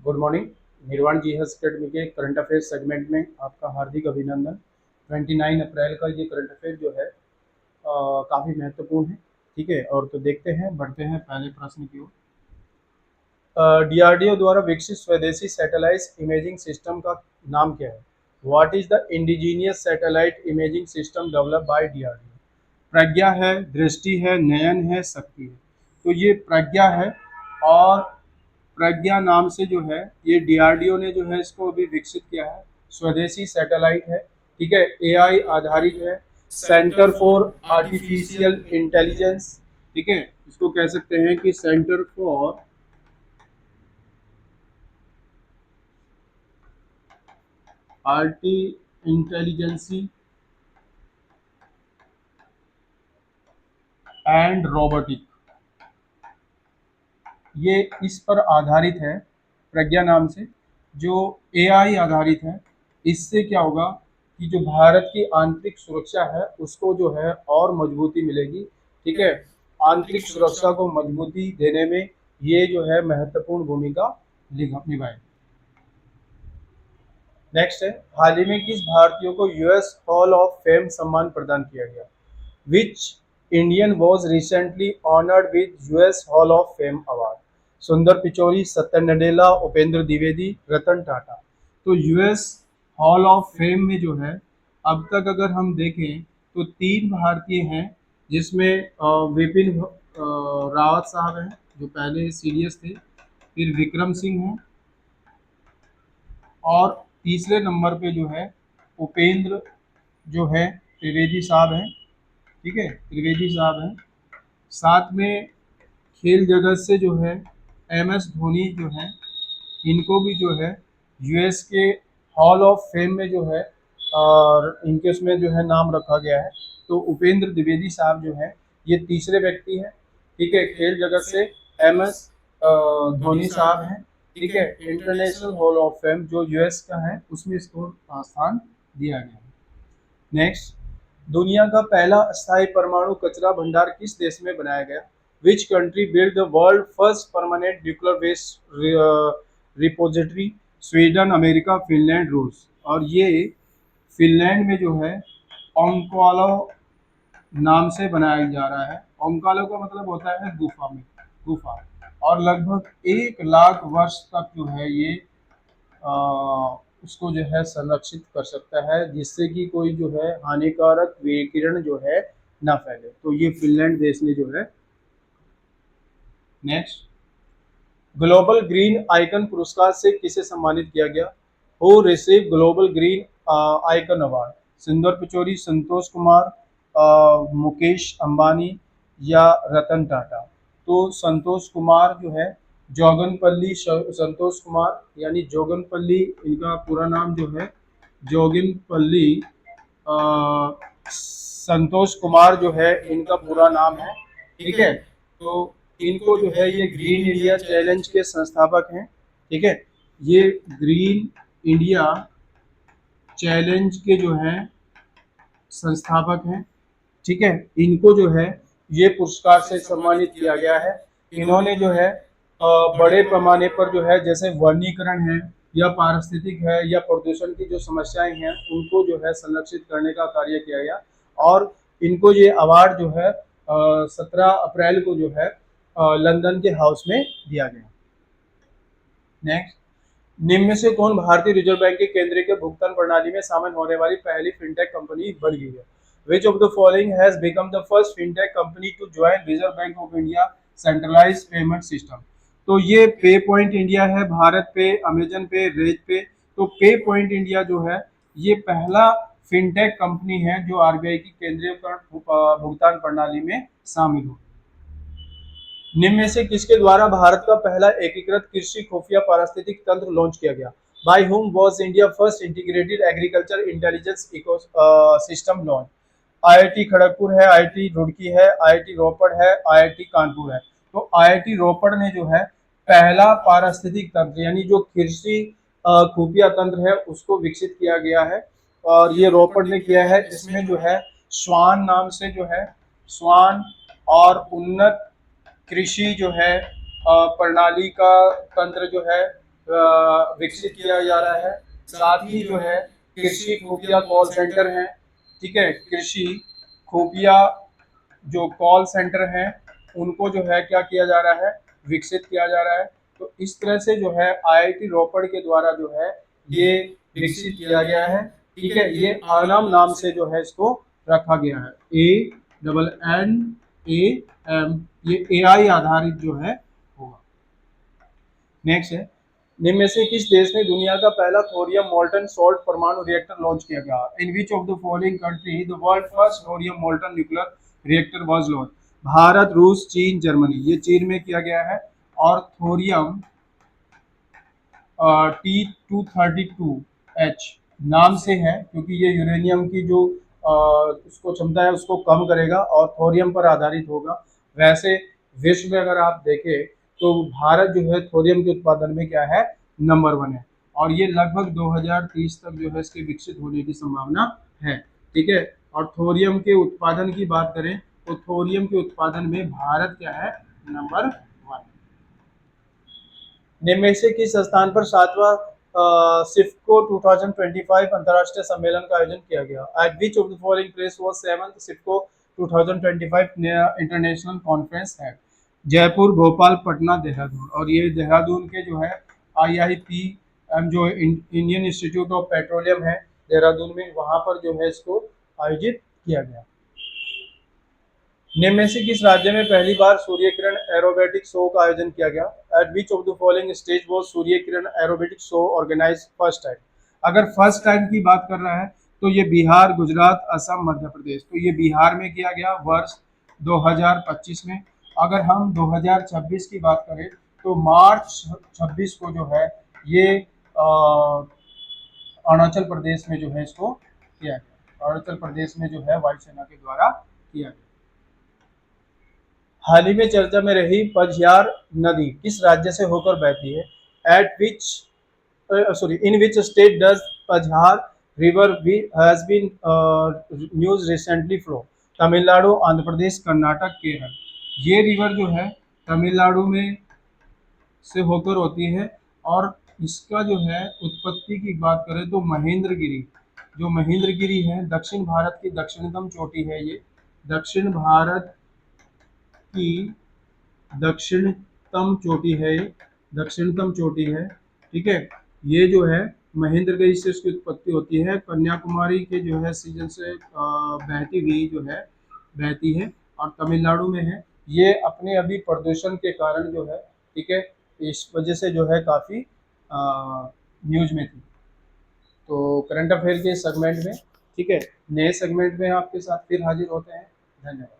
Good morning. निर्वाण जी health academy के current affairs segment में आपका हार्दिक अभिनंदन। 29 अप्रैल का ये करंट अफेयर जो है काफ़ी महत्वपूर्ण है। ठीक है, और तो देखते हैं, बढ़ते हैं पहले प्रश्न की ओर। डीआरडीओ द्वारा विकसित स्वदेशी सैटेलाइट इमेजिंग सिस्टम का नाम क्या है? What is the indigenous satellite imaging system developed by DRDO? Pragya है, दृष्टि है, नयन है, शक्ति है। तो ये प्रज्ञा है, और प्रज्ञा नाम से जो है ये डीआरडीओ ने जो है इसको अभी विकसित किया है। स्वदेशी सैटेलाइट है, ठीक है, एआई आधारित है, सेंटर फॉर आर्टिफिशियल इंटेलिजेंस, ठीक है, इसको कह सकते हैं कि सेंटर फॉर आर्टी इंटेलिजेंसी एंड रोबोटिक, ये इस पर आधारित है। प्रज्ञा नाम से जो एआई आधारित है, इससे क्या होगा कि जो भारत की आंतरिक सुरक्षा है उसको जो है और मजबूती मिलेगी। ठीक है, आंतरिक सुरक्षा को मजबूती देने में ये जो है महत्वपूर्ण भूमिका निभाएगी। नेक्स्ट है, हाल ही में किस भारतीय को यूएस हॉल ऑफ फेम सम्मान प्रदान किया गया? Which Indian was recently honoured with US hall of fame award? सुंदर पिचौरी, सत्य नडेला, उपेंद्र द्विवेदी, रतन टाटा। तो यूएस हॉल ऑफ फेम में जो है अब तक अगर हम देखें तो 3 भारतीय हैं, जिसमें विपिन रावत साहब हैं जो पहले सीडीएस थे, फिर विक्रम सिंह हैं, और तीसरे नंबर पे जो है उपेंद्र जो है त्रिवेदी साहब हैं। ठीक है, त्रिवेदी साहब हैं। साथ में खेल जगत से जो है एम एस धोनी जो है, इनको भी जो है यूएस के हॉल ऑफ फेम में जो है और इनके उसमें जो है नाम रखा गया है। तो उपेंद्र द्विवेदी साहब जो है ये तीसरे व्यक्ति हैं। ठीक है, खेल जगत से एम एस धोनी साहब हैं। ठीक है, इंटरनेशनल हॉल ऑफ फेम जो यूएस का है उसमें इसको स्थान दिया गया है। नेक्स्ट, दुनिया का पहला अस्थायी परमाणु कचरा भंडार किस देश में बनाया गया? Which country build the world first permanent nuclear waste repository? Sweden, America, Finland, रूस। और ये फिनलैंड में जो है ओंकालो नाम से बनाया जा रहा है। ओंकालो का मतलब होता है गुफा में, गुफा। और लगभग 1 लाख वर्ष तक जो है ये उसको जो है संरक्षित कर सकता है, जिससे कि कोई जो है हानिकारक विकिरण जो है ना फैले। तो ये फिनलैंड देश ने जो है। नेक्स्ट, ग्लोबल ग्रीन आइकन पुरस्कार से किसे सम्मानित किया गया? Who receive global green icon award? सुंदर पिचौरी, संतोष कुमार, मुकेश अंबानी या रतन टाटा? तो संतोष कुमार जो है, जोगनपल्ली संतोष कुमार, यानी जोगनपल्ली इनका पूरा नाम जो है, जोगिनपल्ली संतोष कुमार जो है इनका पूरा नाम है। ठीक है, तो इनको जो है ये ग्रीन इंडिया चैलेंज के संस्थापक हैं। ठीक है, ये ग्रीन इंडिया चैलेंज के जो हैं संस्थापक हैं। ठीक है, इनको जो है ये पुरस्कार से सम्मानित किया गया है। इन्होंने जो है बड़े पैमाने पर जो है जैसे वनीकरण है या पारिस्थितिक है या प्रदूषण की जो समस्याएं हैं उनको जो है संरक्षित करने का कार्य किया गया। और इनको ये अवार्ड जो है 17 अप्रैल को जो है लंदन के हाउस में दिया गया। नेक्स्ट, निम्न में से कौन भारतीय रिजर्व बैंक के केंद्रीय के भुगतान प्रणाली में शामिल होने वाली पहली फिनटेक कंपनी बन गई है? Which of the following has become the first fintech company to join reserve bank of India centralised payment system? तो ये पे पॉइंट इंडिया है, भारत पे, अमेजन पे, रेज पे। तो पे पॉइंट इंडिया जो है ये पहला फिनटेक कंपनी है जो आरबीआई की केंद्रीय भुगतान प्रणाली में शामिल हो। निम्न में से किसके द्वारा भारत का पहला एकीकृत कृषि खुफिया पारिस्थितिक तंत्र लॉन्च किया गया? By whom was India first integrated agriculture intelligence system launch? IIT Kharagpur है, आईआईटी रुड़की है, आईआईटी रोपड़ है, आईआईटी कानपुर है। तो आईआईटी रोपड़ ने जो है पहला पारिस्थितिक तंत्र यानी जो कृषि खुफिया तंत्र है उसको विकसित किया गया है, और ये रोपड़ ने किया है। इसमें जो है स्वान नाम से जो है, स्वान और उन्नत कृषि जो है प्रणाली का तंत्र जो है विकसित किया जा रहा है। साथ ही जो है कृषि खुफिया कॉल सेंटर हैं, ठीक है, कृषि खुफिया जो कॉल सेंटर हैं उनको जो है क्या किया जा रहा है, विकसित किया जा रहा है। तो इस तरह से जो है आईआईटी रोपड़ के द्वारा जो है ये विकसित किया गया है, ठीक है। ये आनम नाम से जो है इसको रखा गया है, ANNAM, ये AI आधारित जो है होगा। नेक्स्ट है, निम्न में से किस देश ने दुनिया का पहला थोरियम मोल्टन सॉल्ट परमाणु रिएक्टर लॉन्च किया गया? In which of the following country the world first thorium molten nuclear reactor was launch? Bharat, रूस, चीन, जर्मनी। ये चीन में किया गया है। और थोरियम T232H नाम से है क्योंकि ये यूरेनियम की जो उसको क्षमता है उसको कम करेगा और थोरियम पर आधारित होगा। वैसे विश्व में अगर आप देखें तो भारत जो है थोरियम के उत्पादन में क्या है, नंबर 1 है। और ये लगभग 2030 तक जो है इसके विकसित होने की संभावना है, ठीक है। और थोरियम के उत्पादन की बात करें तो थोरियम के उत्पादन में भारत क्या है, नंबर 1। निम्न में से किस स्थान पर 7वां सिफको 2025 अंतर्राष्ट्रीय सम्मेलन का आयोजन किया गया? At which of the following place was 7th सिफको 2025 international conference है? जयपुर, भोपाल, पटना, देहरादून। और ये देहरादून के जो है IIPM जो इंडियन इंस्टीट्यूट ऑफ पेट्रोलियम है देहरादून में, वहां पर जो है इसको आयोजित किया गया। निम्न में से किस राज्य में पहली बार सूर्य किरण एरोबेटिक शो का आयोजन किया गया? At which of the following stage was Surya Kiran aerobatic show organised first time? अगर फर्स्ट टाइम की बात कर रहा है तो ये बिहार, गुजरात, असम, मध्य प्रदेश। तो ये बिहार में किया गया वर्ष 2025 में। अगर हम 2026 की बात करें तो मार्च 26 को जो है ये अरुणाचल प्रदेश में जो है इसको किया गया। अरुणाचल प्रदेश में जो है वायुसेना के द्वारा किया गया। हाल ही में चर्चा में रही पझयार नदी किस राज्य से होकर बहती है? At which in which state does Pazhayar river has been news recently flow? Tamil Nadu, Andhra Pradesh, Karnataka, Kerala. ये रिवर जो है तमिलनाडु में से होकर होती है। और इसका जो है उत्पत्ति की बात करें तो महेंद्रगिरी, जो महेंद्रगिरी है दक्षिण भारत की दक्षिणतम चोटी है, ये दक्षिण भारत की दक्षिणतम चोटी है, दक्षिणतम चोटी है, ठीक है। ये जो है महेंद्रगिरी से इसकी उत्पत्ति होती है, कन्याकुमारी के जो है सीजन से बहती हुई जो है बहती है और तमिलनाडु में है। ये अपने अभी प्रदूषण के कारण जो है, ठीक है, इस वजह से जो है काफ़ी न्यूज में थी। तो करंट अफेयर के सेगमेंट में, ठीक है, नए सेगमेंट में आपके साथ फिर हाजिर होते हैं। धन्यवाद।